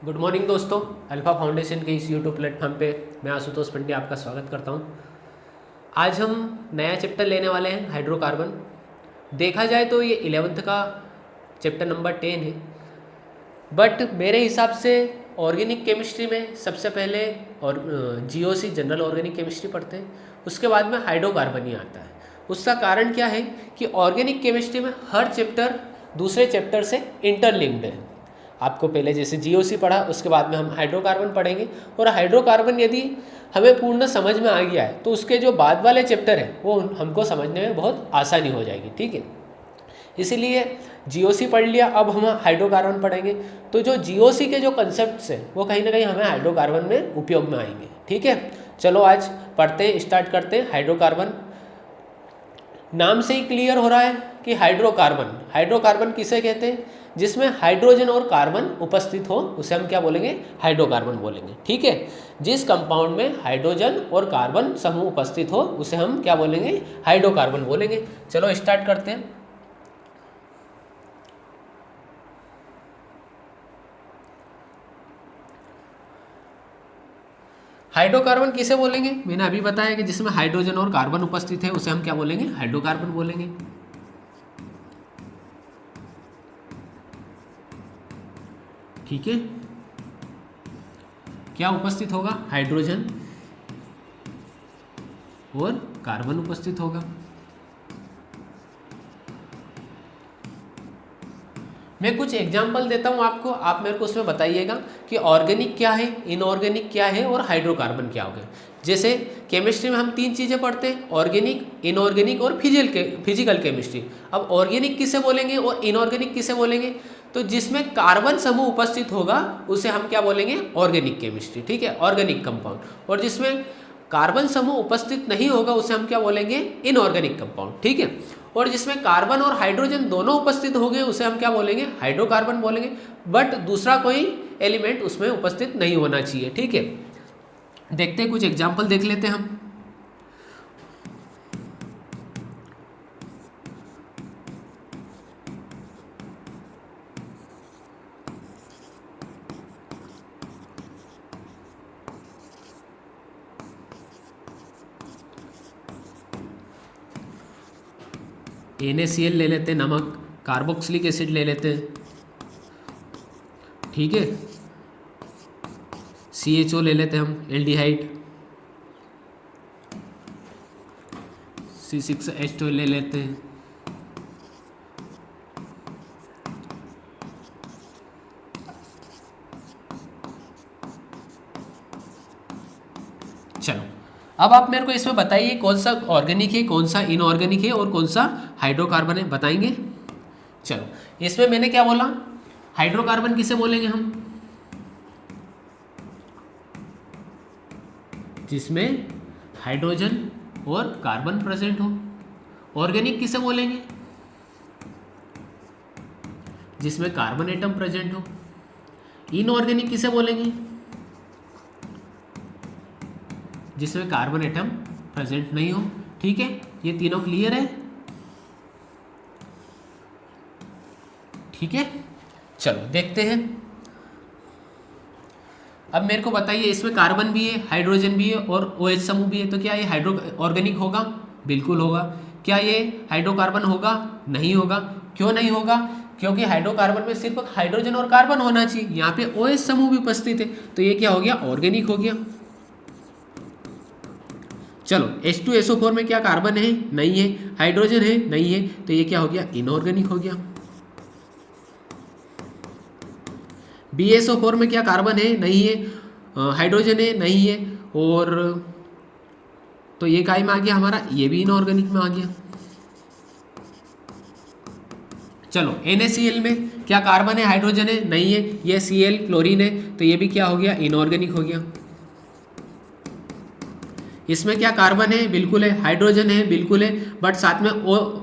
Good morning दोस्तों। Alpha foundation के इस यूट्यूब प्लेटफॉर्म पे मैं आशुतोष पंड्या आपका स्वागत करता हूँ। आज हम नया चैप्टर लेने वाले हैं हाइड्रोकार्बन। देखा जाए तो ये 11th का चैप्टर नंबर 10 है, बट मेरे हिसाब से ऑर्गेनिक केमिस्ट्री में सबसे पहले और जीओसी जनरल ऑर्गेनिक केमिस्ट्री पढ़ते हैं, उसके बाद में हाइड्रोकार्बन ही आता है। उसका कारण क्या है कि ऑर्गेनिक केमिस्ट्री में हर चैप्टर दूसरे चैप्टर से इंटरलिंक्ड है। आपको पहले जैसे जीओसी पढ़ा, उसके बाद में हम हाइड्रोकार्बन पढ़ेंगे, और हाइड्रोकार्बन यदि हमें पूर्ण समझ में आ गया है तो उसके जो बाद वाले चैप्टर हैं वो हमको समझने में बहुत आसानी हो जाएगी। ठीक है, इसीलिए जीओसी पढ़ लिया, अब हम हाइड्रोकार्बन पढ़ेंगे। तो जो जीओसी के जो कंसेप्ट्स हैं वो कहीं ना कहीं हमें हाइड्रोकार्बन में उपयोग में आएंगे। ठीक है, चलो आज पढ़ते हैं, स्टार्ट करते हैं। हाइड्रोकार्बन नाम से ही क्लियर हो रहा है कि हाइड्रोकार्बन किसे कहते हैं? जिसमें हाइड्रोजन और कार्बन उपस्थित हो उसे हम क्या बोलेंगे? हाइड्रोकार्बन बोलेंगे। ठीक है, जिस कंपाउंड में हाइड्रोजन और कार्बन समूह उपस्थित हो उसे हम क्या बोलेंगे? हाइड्रोकार्बन बोलेंगे। चलो स्टार्ट करते हैं। हाइड्रोकार्बन किसे बोलेंगे? मैंने अभी बताया कि जिसमें हाइड्रोजन और कार्बन उपस्थित है उसे हम क्या बोलेंगे? हाइड्रोकार्बन बोलेंगे। ठीक है, क्या उपस्थित होगा? हाइड्रोजन और कार्बन उपस्थित होगा। मैं कुछ एग्जाम्पल देता हूँ आपको, आप मेरे को उसमें बताइएगा कि ऑर्गेनिक क्या है, इनऑर्गेनिक क्या है और हाइड्रोकार्बन क्या होगा। जैसे केमिस्ट्री में हम तीन चीज़ें पढ़ते हैं, ऑर्गेनिक, इनऑर्गेनिक और फिजिकल केमिस्ट्री। अब ऑर्गेनिक किसे बोलेंगे और इनऑर्गेनिक किसे बोलेंगे? तो जिसमें कार्बन समूह उपस्थित होगा उसे हम क्या बोलेंगे? Organic chemistry. ठीक है, ऑर्गेनिक कंपाउंड। और जिसमें कार्बन समूह उपस्थित नहीं होगा उसे हम क्या बोलेंगे? Inorganic compound. ठीक है, और जिसमें कार्बन और हाइड्रोजन दोनों उपस्थित होंगे उसे हम क्या बोलेंगे? हाइड्रोकार्बन बोलेंगे। बट दूसरा कोई एलिमेंट उसमें उपस्थित नहीं होना चाहिए। ठीक है, देखते हैं, कुछ एग्जाम्पल देख लेते हैं हम। NaCl ले लेते हैं, नमक। कार्बोक्सिलिक एसिड ले लेते हैं। ठीक है, CHO ले लेते हैं हम, एल्डिहाइड। C6H12 ले लेते हैं। चलो, अब आप मेरे को इसमें बताइए कौन सा ऑर्गेनिक है, कौन सा इनऑर्गेनिक है और कौन सा हाइड्रोकार्बन है, बताएंगे? चलो, इसमें मैंने क्या बोला? हाइड्रोकार्बन किसे बोलेंगे हम? जिसमें हाइड्रोजन और कार्बन प्रेजेंट हो। ऑर्गेनिक किसे बोलेंगे? जिसमें कार्बन एटम प्रेजेंट हो। इनऑर्गेनिक किसे बोलेंगे? जिसमें कार्बन एटम प्रेजेंट नहीं हो। ठीक है, ये तीनों क्लियर है? ठीक है, चलो देखते हैं। अब मेरे को बताइए, इसमें कार्बन भी है, हाइड्रोजन भी है और OH समूह भी है, तो क्या ये हाइड्रो ऑर्गेनिक होगा? बिल्कुल होगा। क्या ये हाइड्रोकार्बन होगा? नहीं होगा। क्यों नहीं होगा? क्योंकि हाइड्रोकार्बन में सिर्फ हाइड्रोजन और कार्बन होना चाहिए, यहाँ पे OH समूह भी उपस्थित है, तो ये क्या हो गया? ऑर्गेनिक हो गया। चलो, H2SO4 में क्या कार्बन है? नहीं है। हाइड्रोजन है? नहीं है। तो ये क्या हो गया? इनऑर्गेनिक हो गया। BSO4 में क्या कार्बन है? नहीं है। हाइड्रोजन है? नहीं है। और तो ये काय में आ गया हमारा? ये भी इनऑर्गेनिक में आ गया। चलो, NaCl में क्या कार्बन है? हाइड्रोजन है? नहीं है। ये Cl क्लोरीन है, तो ये भी क्या हो गया? इनऑर्गेनिक हो गया। इसमें क्या कार्बन है? बिल्कुल है। हाइड्रोजन है? बिल्कुल है। बट साथ में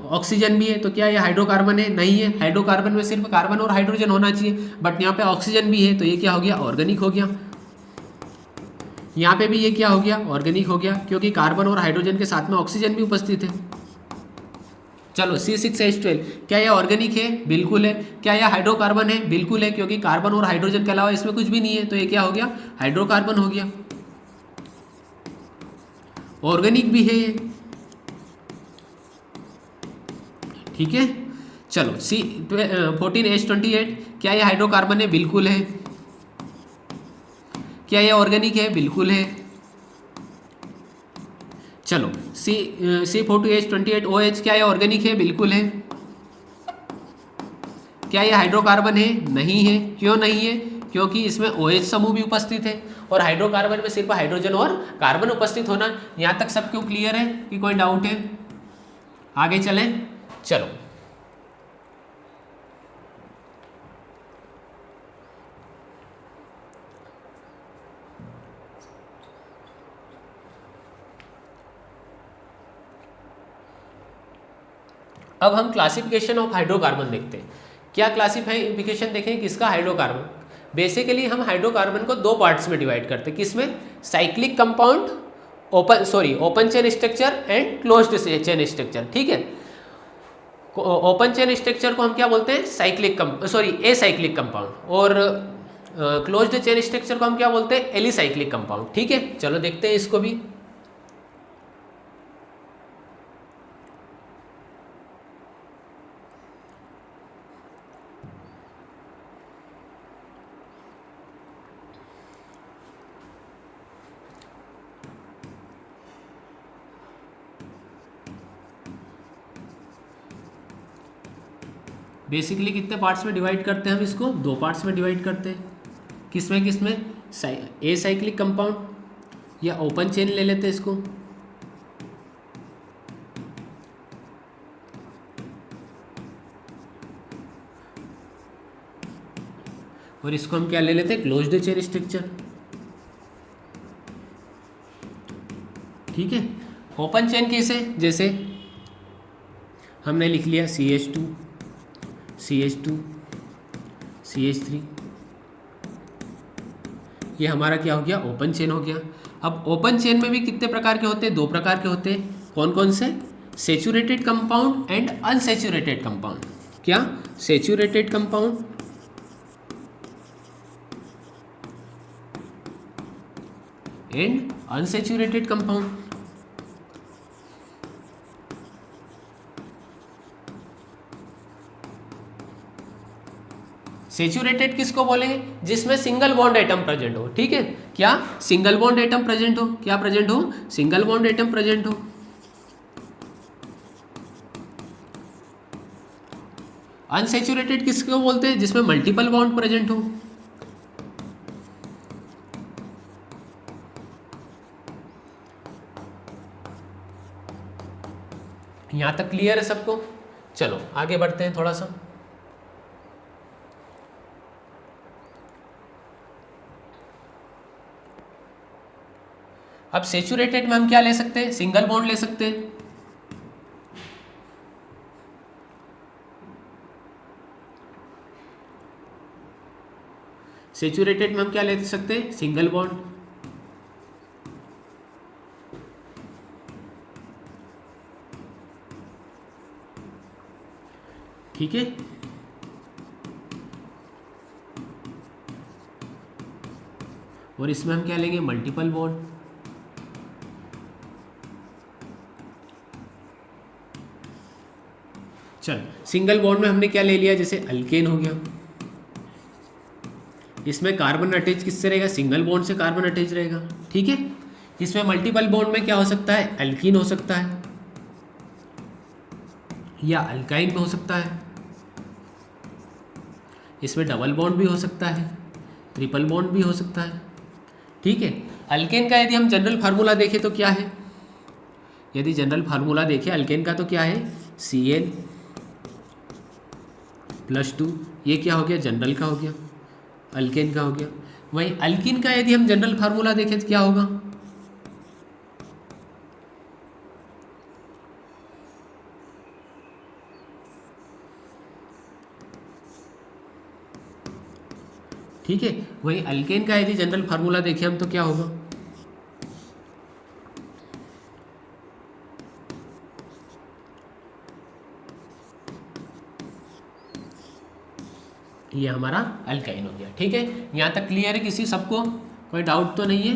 ऑक्सीजन भी है, तो क्या ये हाइड्रोकार्बन है? नहीं है। हाइड्रोकार्बन में सिर्फ कार्बन और हाइड्रोजन होना चाहिए, बट यहाँ पे ऑक्सीजन भी है, तो ये क्या हो गया? ऑर्गेनिक हो गया। यहाँ पे भी ये क्या हो गया? ऑर्गेनिक हो गया, क्योंकि कार्बन और हाइड्रोजन के साथ में ऑक्सीजन भी उपस्थित है। चलो C6H12 क्या यह ऑर्गेनिक है? बिल्कुल है। क्या यह हाइड्रोकार्बन है? बिल्कुल है, क्योंकि कार्बन और हाइड्रोजन के अलावा इसमें कुछ भी नहीं है, तो ये क्या हो गया? हाइड्रोकार्बन हो गया। ऑर्गेनिक भी है ये, ठीक है। चलो C14H28 क्या यह हाइड्रोकार्बन है? बिल्कुल है। क्या यह ऑर्गेनिक है? बिल्कुल है। चलो C42H28OH क्या यह ऑर्गेनिक है? बिल्कुल है। क्या यह हाइड्रोकार्बन है? नहीं है। क्यों नहीं है? क्योंकि इसमें OH समूह भी उपस्थित है, और हाइड्रोकार्बन में सिर्फ हाइड्रोजन और कार्बन उपस्थित होना। यहाँ तक सब क्यों क्लियर है कि कोई डाउट है? आगे चलें। चलो अब हम क्लासिफिकेशन ऑफ हाइड्रोकार्बन देखते हैं। क्या क्लासिफिकेशन देखें किसका? हाइड्रोकार्बन। बेसिकली हम हाइड्रोकार्बन को दो पार्ट्स में डिवाइड करते हैं। किसमें? Cyclic compound, open chain structure and closed chain structure, ठीक है। ओपन चेन स्ट्रक्चर को हम क्या बोलते हैं? एसाइक्लिक कंपाउंड, और क्लोज्ड चेन स्ट्रक्चर को हम क्या बोलते हैं? एलिसाइक्लिक कंपाउंड, ठीक है। चलो देखते हैं इसको भी। बेसिकली कितने पार्ट्स में डिवाइड करते हैं हम इसको? दो पार्ट्स में डिवाइड करते हैं। किसमें किसमें? एसाइक्लिक कंपाउंड या ओपन चेन ले लेते हैं इसको, और इसको हम क्या ले लेते हैं? क्लोज्ड चेन स्ट्रक्चर, ठीक है। ओपन चेन कैसे? जैसे हमने लिख लिया CH2 CH2 CH3, ये हमारा क्या हो गया? ओपन चेन हो गया। अब ओपन चेन में भी कितने प्रकार के होते हैं? दो प्रकार के होते हैं। कौन कौन से? Saturated compound and unsaturated compound. क्या? Saturated compound and unsaturated compound. Saturated किसको बोलेंगे? जिसमें सिंगल बॉन्ड एटम प्रेजेंट हो, ठीक है। क्या? सिंगल बॉन्ड एटम प्रेजेंट हो। क्या प्रेजेंट हो? सिंगल बॉन्ड एटम प्रेजेंट हो। अनसेचुरेटेड किसको बोलते हैं? जिसमें मल्टीपल बॉन्ड प्रेजेंट हो। यहां तक क्लियर है सबको? चलो आगे बढ़ते हैं थोड़ा सा। अब सेचुरेटेड में हम क्या ले सकते हैं? सिंगल बॉन्ड ले सकते हैं। सेचुरेटेड में हम क्या ले सकते हैं? Single bond. ठीक है। और इसमें हम क्या लेंगे? Multiple bond. चल सिंगल बॉन्ड में हमने क्या ले लिया? जैसे अल्केन हो गया, इसमें कार्बन अटैच किससे रहेगा? सिंगल बॉन्ड से कार्बन अटैच रहेगा, ठीक है। इसमें मल्टीपल बॉन्ड में क्या हो सकता है? अल्कीन हो सकता है, या अल्काइन में हो सकता है। इसमें डबल बॉन्ड भी हो सकता है, ट्रिपल बॉन्ड भी हो सकता है, ठीक है। अल्केन का यदि हम जनरल फार्मूला देखें तो क्या है? यदि जनरल फार्मूला देखें अल्केन का तो क्या है? Cl+2। ये क्या हो गया? जनरल का हो गया, अल्केन का हो गया। वहीं अल्कीन का यदि हम जनरल फार्मूला देखें तो क्या होगा? ठीक है। वहीं अल्केन का यदि जनरल फार्मूला देखें हम तो क्या होगा? ये हमारा अल्काइन हो गया। ठीक है, यहाँ तक क्लियर है? किसी सबको कोई डाउट तो नहीं है?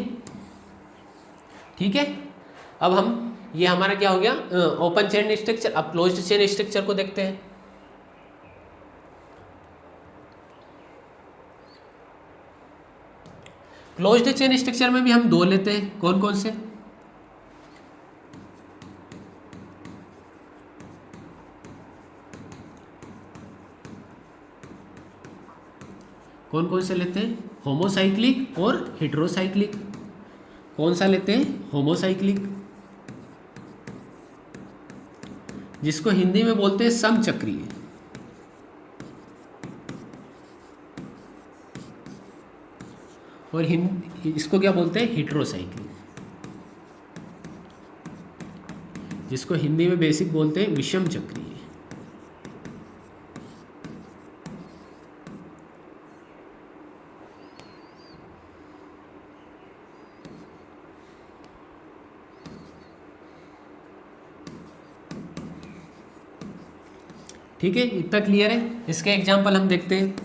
ठीक है, अब हम ये हमारा क्या हो गया ओपन चेन स्ट्रक्चर। अब क्लोज्ड चेन स्ट्रक्चर को देखते हैं। क्लोज्ड चेन स्ट्रक्चर में भी हम दो लेते हैं। कौन कौन से? कौन कौन से लेते हैं? होमोसाइक्लिक और हेटेरोसाइक्लिक। कौन सा लेते हैं? होमोसाइक्लिक, जिसको हिंदी में बोलते हैं समचक्रीय। और इसको क्या बोलते हैं? हेटेरोसाइक्लिक, जिसको हिंदी में बेसिक बोलते हैं विषम चक्रीय। ठीक है, इतना क्लियर है? इसके एग्जाम्पल हम देखते हैं।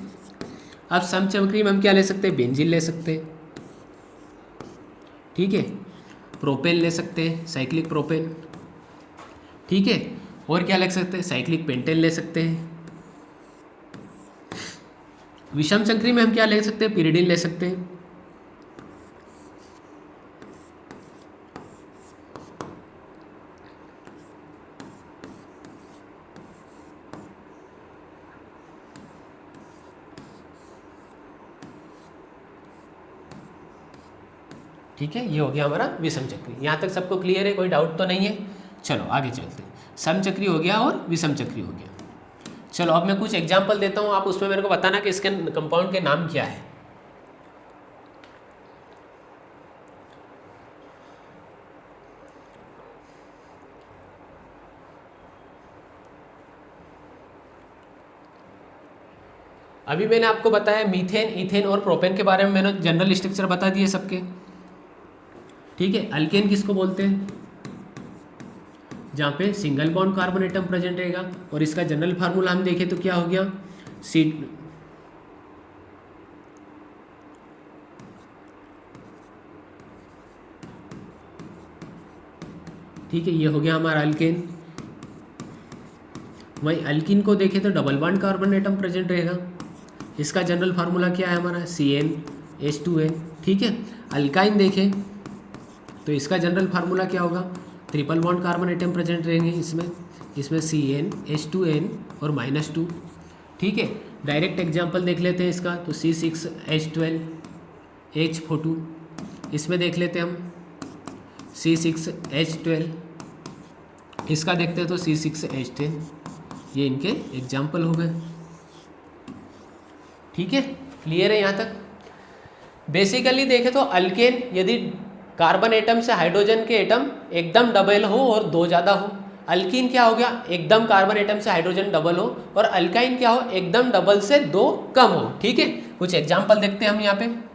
अब समचक्रीय में हम क्या ले सकते हैं? बेंजीन ले सकते हैं। ठीक है, प्रोपेन ले सकते हैं, साइक्लिक प्रोपेन। ठीक है, और क्या ले सकते हैं? साइक्लिक पेंटेन ले सकते हैं। विषम चक्रीय में हम क्या ले सकते हैं? पिरिडिन ले सकते हैं। ठीक है, ये हो गया हमारा विषम चक्रीय। यहाँ तक सबको क्लियर है? कोई डाउट तो नहीं है? चलो आगे चलते हैं। समचक्रीय हो गया और विषम चक्रीय हो गया। चलो अब मैं कुछ एग्जाम्पल देता हूँ, आप उसमें मेरे को बताना कि इसके कंपाउंड के नाम क्या है। अभी मैंने आपको बताया मीथेन, इथेन और प्रोपेन के बारे में मैंने जनरल स्ट्रक्चर बता दिए सबके। ठीक है, अल्केन किसको बोलते हैं? जहाँ पे single bond carbon atom present रहेगा। और इसका जनरल फार्मूला हम देखें तो क्या हो गया? सी। ठीक है, ये हो गया हमारा अल्केन। वही अल्किन को देखें तो double bond carbon atom present रहेगा। इसका जनरल फार्मूला क्या है हमारा? CnH2n। ठीक है, अल्काइन देखें तो इसका जनरल फार्मूला क्या होगा? Triple bond carbon atom present रहेंगे इसमें CnH2n और -2। ठीक है, डायरेक्ट एग्जांपल देख लेते हैं इसका तो C6H12H42। इसमें देख लेते हैं हम C6H12। इसका देखते हैं तो C6H10। ये इनके एग्जाम्पल हो गए। ठीक है, क्लियर है यहाँ तक? बेसिकली देखें तो अल्केन यदि कार्बन एटम से हाइड्रोजन के एटम एकदम डबल हो और दो ज़्यादा हो। अल्कीन क्या हो गया? एकदम कार्बन एटम से हाइड्रोजन डबल हो। और अल्काइन क्या हो? एकदम डबल से दो कम हो। ठीक है, कुछ एग्जाम्पल देखते हैं हम यहाँ पे।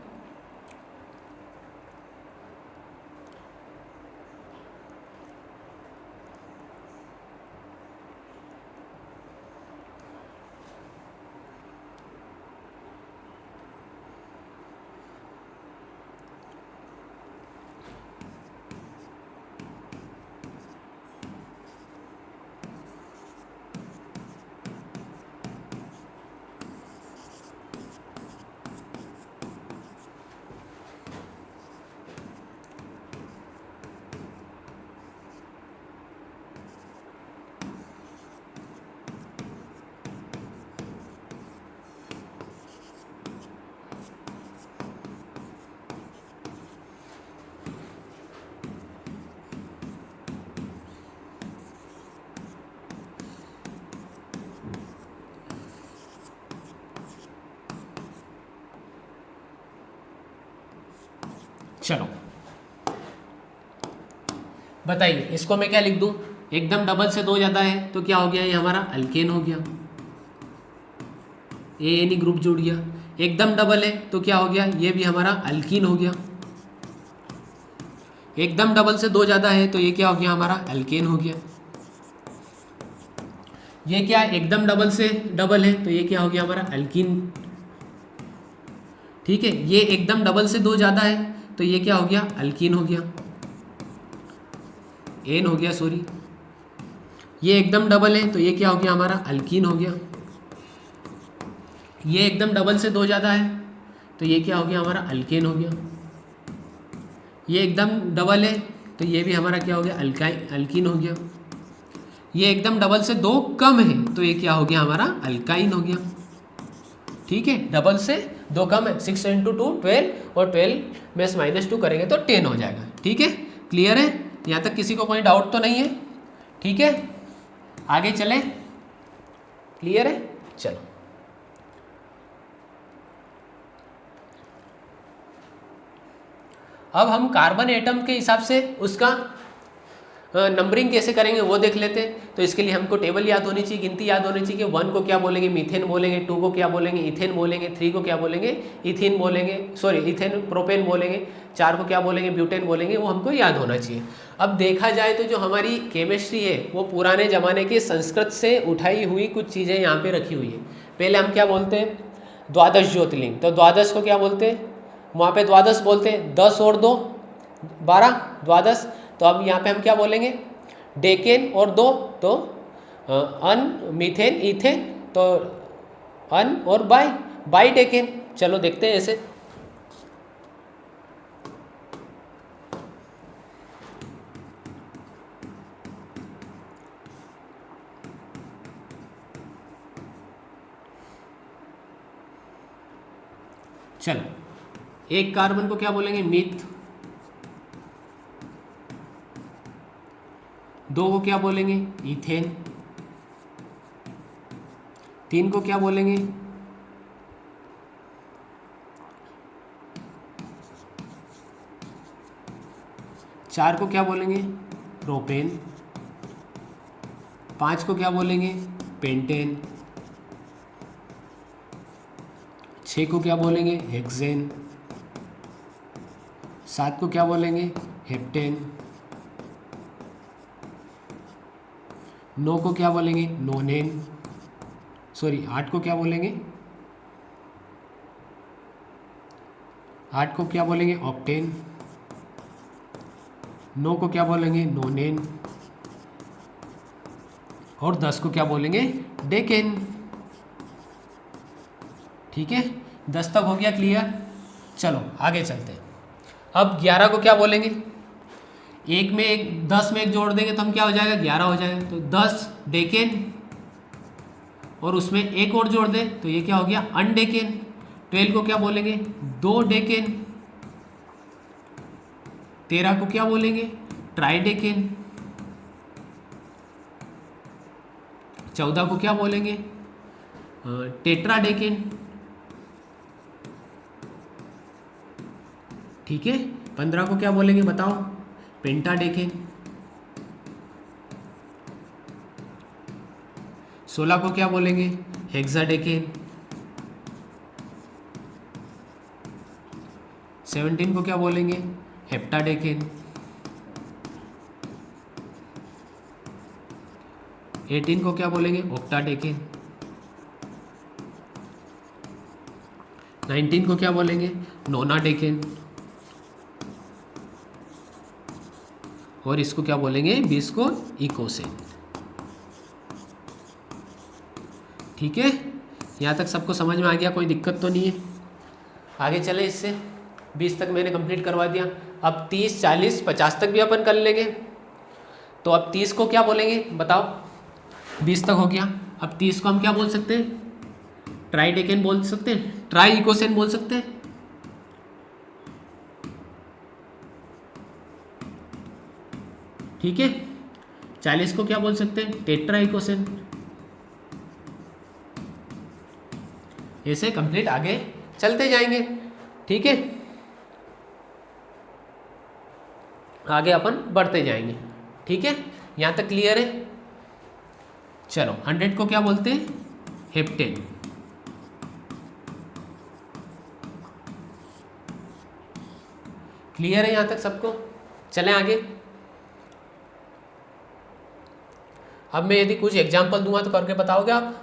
चलो बताइए, इसको मैं क्या लिख दूं? एकदम डबल से दो ज़्यादा है तो क्या हो गया? ये हमारा अल्केन हो गया, ANE ग्रुप जुड़ गया। एकदम डबल है तो क्या हो गया? ये भी हमारा अल्कीन हो गया। एकदम डबल से दो ज़्यादा है तो ये क्या हो गया? हमारा अल्केन हो गया। ये क्या एकदम डबल से डबल है तो ये क्या हो गया? हमारा अल्कीन ठीक है, ये एकदम डबल से 2 ज़्यादा है तो ये क्या हो गया, अल्कीन हो गया, एन हो गया सॉरी। ये एकदम डबल है तो ये क्या हो गया हमारा, अल्कीन हो गया। ये एकदम डबल से 2 ज़्यादा है तो ये क्या हो गया हमारा, अल्केन हो गया। ये एकदम डबल है तो ये भी हमारा क्या हो गया, अल्कीन हो गया। ये एकदम डबल से 2 कम है तो ये क्या हो गया हमारा, अल्काइन हो गया। ठीक है, डबल से 2 कम है, 6 इंटू 2 12 और 12 में -2 करेंगे तो 10 हो जाएगा। ठीक है, क्लियर है, यहाँ तक किसी को कोई डाउट तो नहीं है। ठीक है, आगे चलें, क्लियर है, चलो। अब हम कार्बन एटम के हिसाब से उसका नंबरिंग कैसे करेंगे वो देख लेते हैं। तो इसके लिए हमको टेबल याद होनी चाहिए, गिनती याद होनी चाहिए कि 1 को क्या बोलेंगे, मीथेन बोलेंगे, 2 को क्या बोलेंगे, इथेन बोलेंगे, 3 को क्या बोलेंगे, इथीन बोलेंगे, सॉरी इथेन प्रोपेन बोलेंगे, 4 को क्या बोलेंगे, ब्यूटेन बोलेंगे, वो हमको याद होना चाहिए। अब देखा जाए तो जो हमारी केमिस्ट्री है वो पुराने ज़माने के संस्कृत से उठाई हुई कुछ चीज़ें यहाँ पर रखी हुई है। पहले हम क्या बोलते हैं, द्वादश ज्योतिर्लिंग, तो द्वादश को क्या बोलते हैं, वहाँ पे द्वादश बोलते हैं, 10 और 2 12 द्वादश। तो अब यहाँ पे हम क्या बोलेंगे, डेकेन और 2 तो अन, मीथेन, इथेन, तो अन और बाई डेकेन। चलो देखते हैं ऐसे। चलो, एक कार्बन को क्या बोलेंगे, मीथ, 2 को क्या बोलेंगे, इथेन, 3 को क्या बोलेंगे, चार को क्या बोलेंगे, प्रोपेन, 5 को क्या बोलेंगे, पेंटेन, 6 को क्या बोलेंगे, हेक्सेन, 7 को क्या बोलेंगे, हेप्टेन, 9 को क्या बोलेंगे, नोनेन, सॉरी 8 को क्या बोलेंगे, 8 को क्या बोलेंगे, ऑक्टेन, 9 को क्या बोलेंगे, नोनेन, और 10 को क्या बोलेंगे, डेकेन। ठीक है, 10 तक हो गया क्लियर। चलो आगे चलते हैं। अब 11 को क्या बोलेंगे, 1 में 1, 10 में 1 जोड़ देंगे तो हम क्या हो जाएगा, 11 हो जाएगा। तो 10 डेकेन और उसमें 1 और जोड़ दें तो ये क्या हो गया, अनडेकेन। 12 को क्या बोलेंगे, 2 डेकेन। 13 को क्या बोलेंगे, ट्राइडेकेन। 14 को क्या बोलेंगे, टेट्राडेकेन। ठीक है, 15 को क्या बोलेंगे बताओ, पेंटाडेकेन। 16 को क्या बोलेंगे, हेक्साडेकेन। 17 को क्या बोलेंगे, हेप्टाडेकेन। 18 को क्या बोलेंगे, ऑक्टाडेकेन। 19 को क्या बोलेंगे, नोनाडेकेन। और इसको क्या बोलेंगे, 20 को इकोसेन। ठीक है, यहाँ तक सबको समझ में आ गया, कोई दिक्कत तो नहीं है। आगे चले, इससे 20 तक मैंने कंप्लीट करवा दिया। अब 30, 40, 50 तक भी अपन कर लेंगे। तो अब 30 को क्या बोलेंगे बताओ, 20 तक हो गया। अब 30 को हम क्या बोल सकते हैं, ट्राइडेकेन बोल सकते हैं, ट्राई इकोसेन बोल सकते हैं। ठीक है, 40 को क्या बोल सकते हैं, टेट्रा इकोसेन। ऐसे कंप्लीट आगे चलते जाएंगे। ठीक है, आगे अपन बढ़ते जाएंगे। ठीक है, यहाँ तक क्लियर है। चलो 100 को क्या बोलते हैं, हेप्टेन। क्लियर है यहाँ तक सबको, चलें आगे। अब मैं यदि कुछ एग्जाम्पल दूंगा तो करके बताओगे आप।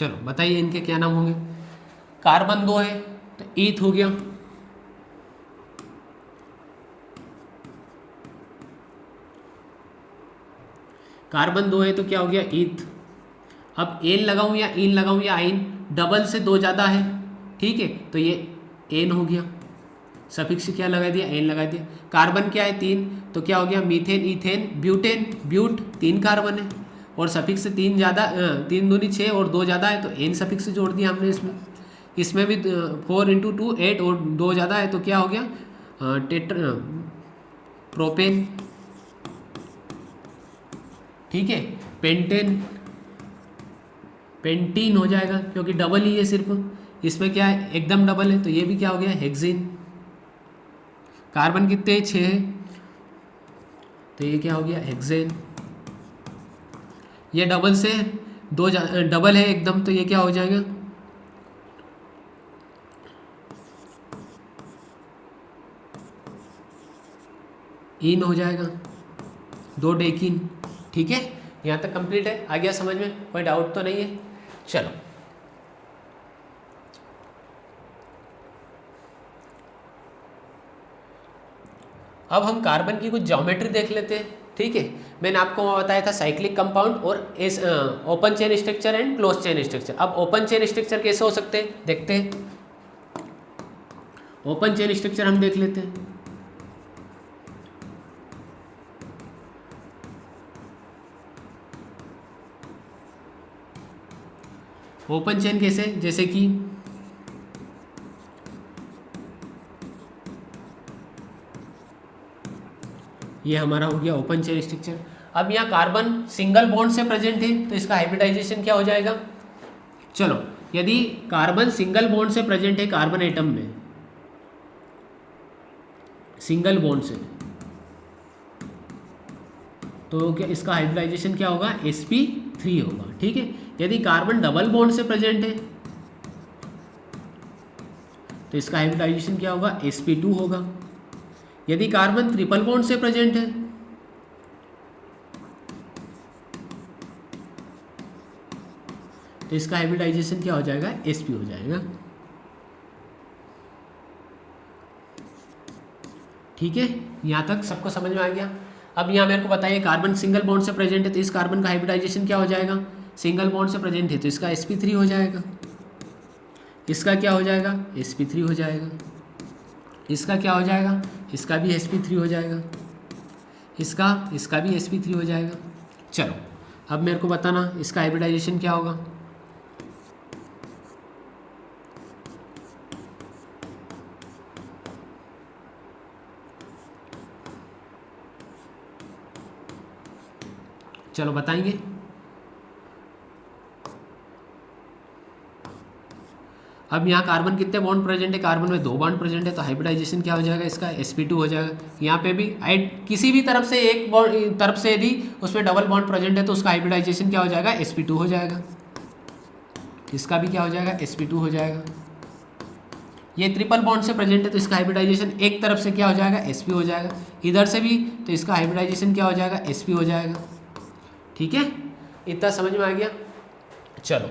चलो बताइए इनके क्या नाम होंगे। कार्बन 2 है तो ईथ हो गया, कार्बन 2 है तो क्या हो गया ईथ। अब एन लगाऊं या इन लगाऊं या आइन, डबल से 2 ज़्यादा है, ठीक है, तो ये एन हो गया, सफिक्स क्या लगा दिया एन लगा दिया। कार्बन क्या है 3, तो क्या हो गया methane ethane butane, but 3 carbon है और सफिक्स से 3 ज़्यादा, 3 दूनी 6 और 2 ज़्यादा है तो एन सफिक्स जोड़ दिया हमने इसमें। इसमें भी 4 × 2 8 और 2 ज़्यादा है तो क्या हो गया टेट्रा प्रोपेन, ठीक है, पेंटेन, पेंटीन हो जाएगा क्योंकि डबल ही है सिर्फ, इसमें क्या है एकदम डबल है तो ये भी क्या हो गया हेक्सेन। कार्बन कितने हैं 6 है तो ये क्या हो गया हेक्सेन। ये डबल से 2 डबल है एकदम तो ये क्या हो जाएगा इन हो जाएगा, 2 डेकिन, ठीक है। यहाँ तक कंप्लीट है, आ गया समझ में, कोई डाउट तो नहीं है। चलो अब हम कार्बन की कुछ ज्योमेट्री देख लेते हैं, ठीक है। मैंने आपको वहाँ बताया था साइक्लिक कंपाउंड और open chain structure and close chain structure. अब ओपन चेन स्ट्रक्चर कैसे हो सकते हैं देखते हैं। ओपन चेन स्ट्रक्चर हम देख लेते हैं। ओपन चेन कैसे, जैसे कि ये हमारा हो गया ओपन चेन स्ट्रक्चर। अब यहाँ कार्बन सिंगल बॉन्ड से प्रेजेंट है तो इसका हाइब्रिडाइजेशन क्या हो जाएगा। चलो यदि कार्बन सिंगल बॉन्ड से प्रेजेंट है कार्बन एटम में, सिंगल बॉन्ड से, तो क्या इसका हाइब्रिडाइजेशन क्या होगा sp3 होगा, ठीक है। यदि कार्बन डबल बॉन्ड से प्रेजेंट है तो इसका हाइब्रिडाइजेशन क्या होगा sp2 होगा। यदि कार्बन ट्रिपल बॉन्ड से प्रेजेंट है तो इसका हाइब्रिडाइजेशन क्या हो जाएगा sp हो जाएगा, ठीक है। यहाँ तक सबको समझ में आ गया। अब यहाँ मेरे को बताइए कार्बन सिंगल बॉन्ड से प्रेजेंट है तो इस कार्बन का हाइब्रिडाइजेशन क्या हो जाएगा, सिंगल बॉन्ड से प्रेजेंट है तो इसका sp3 हो जाएगा, इसका क्या हो जाएगा sp3 हो जाएगा, इसका क्या हो जाएगा इसका भी sp3 हो जाएगा, इसका भी sp3 हो जाएगा। चलो अब मेरे को बताना इसका हाइब्रिडाइजेशन क्या होगा। चलो बताएंगे। अब यहाँ कार्बन कितने बॉन्ड प्रेजेंट है, कार्बन में 2 बॉन्ड प्रेजेंट है तो हाइब्रिडाइजेशन क्या हो जाएगा इसका sp2 हो जाएगा। यहाँ पे भी किसी भी तरफ से एक बॉन्ड तरफ से यदि उसमें डबल बॉन्ड प्रेजेंट है तो उसका हाइब्रिडाइजेशन क्या हो जाएगा sp2 हो जाएगा, इसका भी क्या हो जाएगा sp2 हो जाएगा। ये ट्रिपल बॉन्ड से प्रेजेंट है तो इसका हाइब्रिडाइजेशन एक तरफ से क्या हो जाएगा sp हो जाएगा, इधर से भी तो इसका हाइब्रिडाइजेशन क्या हो जाएगा sp हो जाएगा, ठीक है। इतना समझ में आ गया। चलो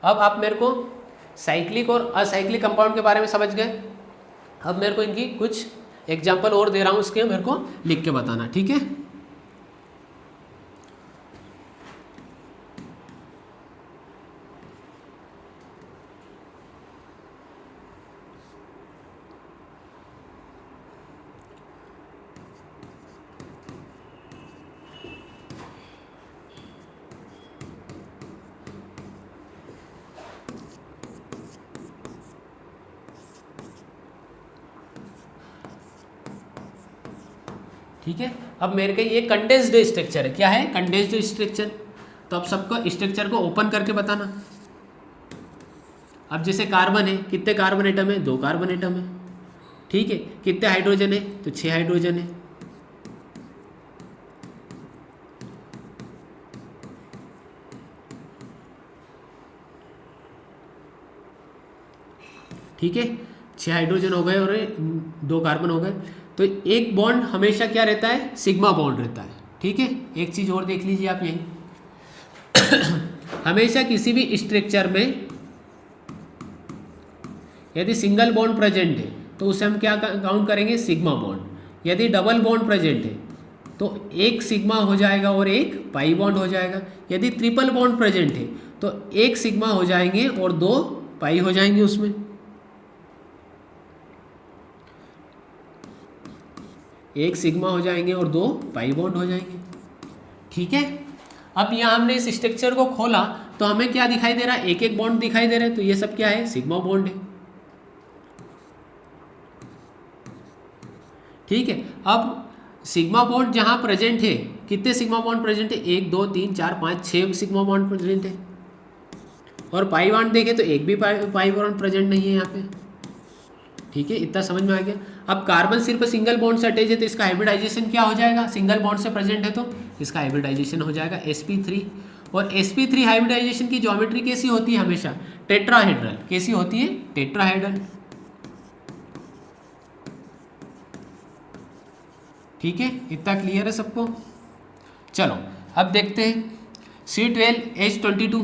अब आप मेरे को साइक्लिक और असाइक्लिक कंपाउंड के बारे में समझ गए। अब मेरे को इनकी कुछ एग्जांपल और दे रहा हूँ, उसके मेरे को लिख के बताना, ठीक है। ठीक है, अब मेरे के ये कंडेंस्ड स्ट्रक्चर है, क्या है कंडेंस्ड स्ट्रक्चर। तो अब सबको स्ट्रक्चर को ओपन करके बताना। अब जैसे कार्बन है, कितने कार्बन एटम है 2 कार्बन एटम है, ठीक है। कितने हाइड्रोजन है तो 6 हाइड्रोजन है, ठीक है। 6 हाइड्रोजन हो गए और 2 कार्बन हो गए। तो एक बॉन्ड हमेशा क्या रहता है, सिग्मा बॉन्ड रहता है। ठीक है, एक चीज़ और देख लीजिए आप यहीं हमेशा किसी भी स्ट्रक्चर में यदि सिंगल बॉन्ड प्रेजेंट है तो उसे हम क्या काउंट करेंगे, सिग्मा बॉन्ड। यदि डबल बॉन्ड प्रेजेंट है तो एक सिग्मा हो जाएगा और एक पाई बॉन्ड हो जाएगा। यदि ट्रिपल बॉन्ड प्रेजेंट है तो एक सिग्मा हो जाएंगे और दो पाई हो जाएंगे उसमें। एक सिग्मा हो जाएंगे और दो पाई बॉन्ड हो जाएंगे। ठीक है, अब यहाँ हमने इस स्ट्रक्चर को खोला तो हमें क्या दिखाई दे रहा है, एक एक बॉन्ड दिखाई दे रहे हैं। तो ये सब क्या है, सिग्मा बॉन्ड है। ठीक है, अब सिग्मा बॉन्ड जहाँ प्रेजेंट है, कितने सिग्मा बॉन्ड प्रेजेंट है, 1 2 3 4 5 6 सिग्मा बॉन्ड प्रेजेंट है। और पाई बॉन्ड देखें तो एक भी पाई बॉन्ड प्रेजेंट नहीं है यहाँ पे। ठीक है, इतना समझ में आ गया। अब कार्बन सिर्फ सिंगल बॉन्ड से अटैच है तो इसका हाइब्रिडाइजेशन क्या हो जाएगा, सिंगल बॉन्ड से प्रेजेंट है तो इसका हाइब्रिडाइजेशन हो जाएगा sp3। और sp3 हाइब्रिडाइजेशन की ज्योमेट्री कैसी होती है, हमेशा टेट्राहेड्रल। कैसी होती है, टेट्राहेड्रल। ठीक है, इतना क्लियर है सबको। चलो अब देखते हैं C12H22।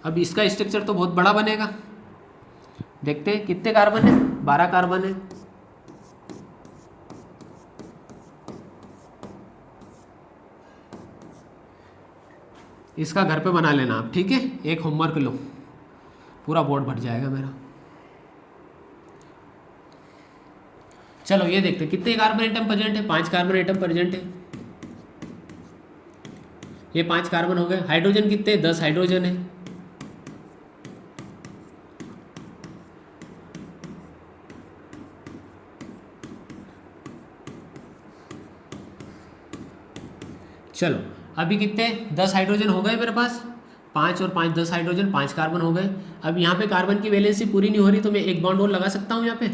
अब इसका स्ट्रक्चर तो बहुत बड़ा बनेगा। देखते हैं कितने कार्बन है, 12 कार्बन है। इसका घर पे बना लेना आप। ठीक है, एक होमवर्क लो, पूरा बोर्ड भर जाएगा मेरा। चलो ये देखते हैं कितने कार्बन एटम प्रेजेंट है, 5 कार्बन एटम प्रेजेंट है। ये 5 कार्बन हो गए। हाइड्रोजन कितने, 10 हाइड्रोजन है। चलो अभी कितने, 10 हाइड्रोजन हो गए मेरे पास। 5 और 5 10 हाइड्रोजन, 5 कार्बन हो गए। अब यहाँ पे कार्बन की वैलेंसी पूरी नहीं हो रही तो मैं एक बॉन्ड और लगा सकता हूँ यहाँ पे,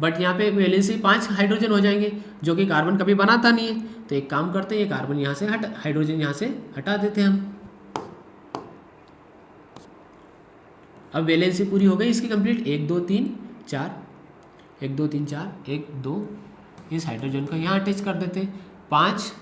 बट यहाँ पे वैलेंसी 5 हाइड्रोजन हो जाएंगे, जो कि कार्बन कभी बनाता नहीं है। तो एक काम करते हैं, ये कार्बन यहाँ से हाइड्रोजन यहाँ से हटा देते हैं हम। अब वैलेंसी पूरी हो गई इसकी कंप्लीट। 1 2 3 4, 1 2 3 4, 1 2, इस हाइड्रोजन को यहाँ अटैच कर देते हैं। 5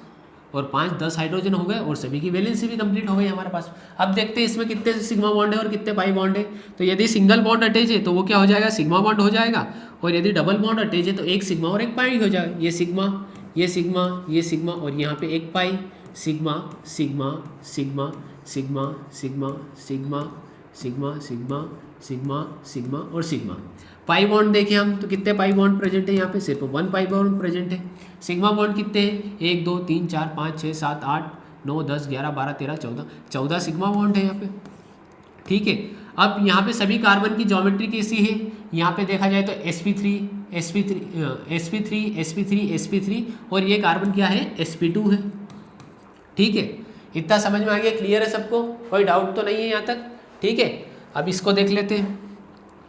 और 5 10 हाइड्रोजन हो गए और सभी की वैलेंसी भी कंप्लीट हो गई हमारे पास। अब देखते हैं इसमें कितने सिग्मा बॉन्ड है और कितने पाई बॉन्ड है। तो यदि सिंगल बॉन्ड अटैच है तो वो क्या हो जाएगा, सिग्मा बॉन्ड हो जाएगा। और यदि डबल बॉन्ड अटैच है तो एक सिग्मा और एक पाई हो जाएगा। ये सिग्मा, ये सिग्मा, ये सिग्मा और यहाँ पे एक pi. Sigma sigma sigma sigma sigma sigma sigma sigma sigma sigma और सिग्मा। पाई बॉन्ड देखें हम तो कितने पाई बॉन्ड प्रेजेंट है, यहाँ पे सिर्फ 1 पाई बॉन्ड प्रेजेंट है। सिग्मा बॉन्ड कितने हैं, 1 2 3 4 5 6 7 8 9 10 11 12 13 14, 14 सिग्मा बॉन्ड है यहाँ पे। ठीक है, अब यहाँ पे सभी कार्बन की ज्योमेट्री कैसी है, यहाँ पे देखा जाए तो sp3 sp3 sp3 sp3 sp3 और ये कार्बन क्या है, sp2 है। ठीक है, इतना समझ में आ गया, क्लियर है सबको, कोई डाउट तो नहीं है यहाँ तक। ठीक है, अब इसको देख लेते हैं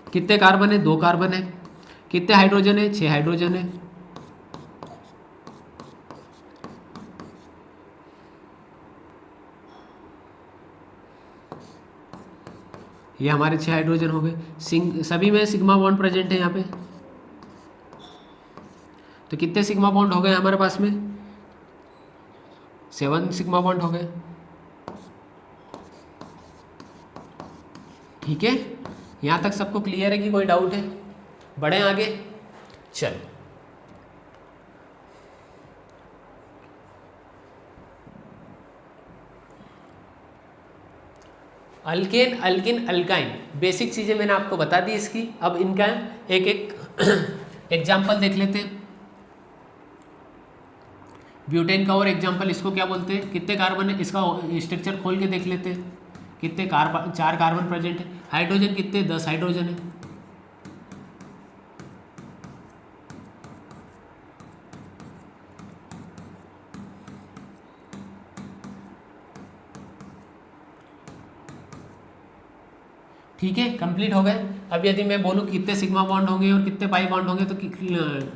कितने कार्बन है, 2 कार्बन है। कितने हाइड्रोजन है, 6 हाइड्रोजन है। ये हमारे 6 हाइड्रोजन हो गए। सभी में सिग्मा बॉन्ड प्रेजेंट है यहाँ पे। तो कितने सिग्मा बॉन्ड हो गए हमारे पास में, 7 सिग्मा बॉन्ड हो गए। ठीक है, यहाँ तक सबको क्लियर है कि कोई डाउट है, बढ़े आगे। चलो अल्केन, अल्किन, अल्काइन, बेसिक चीज़ें मैंने आपको बता दी इसकी। अब इनका एक एक एग्जाम्पल देख लेते हैं। ब्यूटेन का और एग्जाम्पल, इसको क्या बोलते हैं, कितने कार्बन है, इसका स्ट्रक्चर खोल के देख लेते हैं। कितने कार्बन, 4 कार्बन प्रेजेंट है। हाइड्रोजन कितने, 10 हाइड्रोजन है। ठीक है, कंप्लीट हो गए। अब यदि मैं बोलूँ कितने सिग्मा बॉन्ड होंगे और कितने पाई बॉन्ड होंगे तो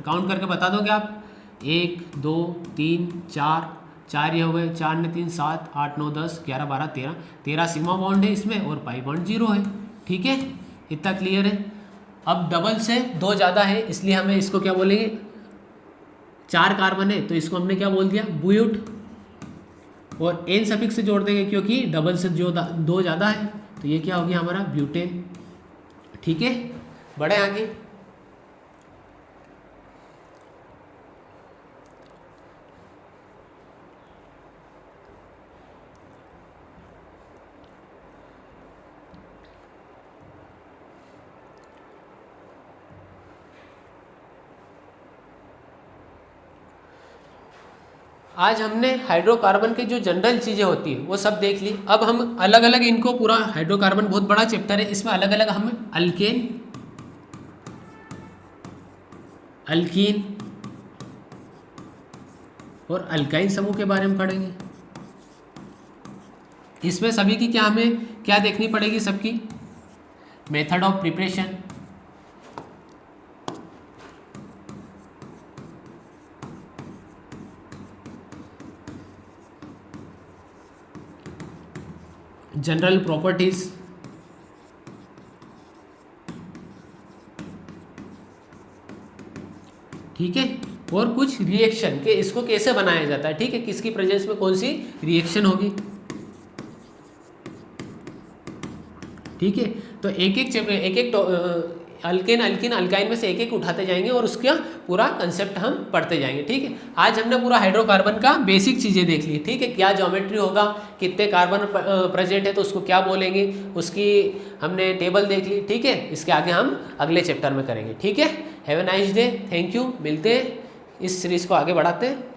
काउंट करके बता दोगे आप। 1 2 3 4, 4 ये हो गए, 4 ने 3 7 8 9 10 11 12 13, 13 सिग्मा बॉन्ड है इसमें और पाई बॉन्ड 0 है। ठीक है, इतना क्लियर है। अब डबल से 2 ज़्यादा है इसलिए हमें इसको क्या बोलेंगे, 4 कार्बन है तो इसको हमने क्या बोल दिया, ब्यूट, और एन सफिक्स से जोड़ देंगे क्योंकि डबल से जो 2 ज़्यादा है, तो ये क्या हो गया हमारा ब्यूटेन। ठीक है, बढ़े आगे। आज हमने हाइड्रोकार्बन के जो जनरल चीज़ें होती है वो सब देख ली। अब हम अलग अलग इनको, पूरा हाइड्रोकार्बन बहुत बड़ा चैप्टर है, इसमें अलग अलग हम अल्केन, अल्कीन और अल्काइन समूह के बारे में पढ़ेंगे। इसमें सभी की क्या हमें क्या देखनी पड़ेगी, सबकी method of preparation, general properties, ठीक है, और कुछ रिएक्शन के इसको कैसे बनाया जाता है, ठीक है, किसकी प्रेजेंस में कौन सी रिएक्शन होगी। ठीक है, तो एक एक अल्केन, अल्किन, अल्काइन में से एक एक उठाते जाएंगे और उसका पूरा कंसेप्ट हम पढ़ते जाएंगे। ठीक है, आज हमने पूरा हाइड्रोकार्बन का बेसिक चीज़ें देख ली। ठीक है, क्या ज्योमेट्री होगा, कितने कार्बन प्रेजेंट है तो उसको क्या बोलेंगे, उसकी हमने टेबल देख ली। ठीक है, इसके आगे हम अगले चैप्टर में करेंगे। ठीक है, have a nice day, thank you, मिलते हैं, इस सीरीज़ को आगे बढ़ाते हैं।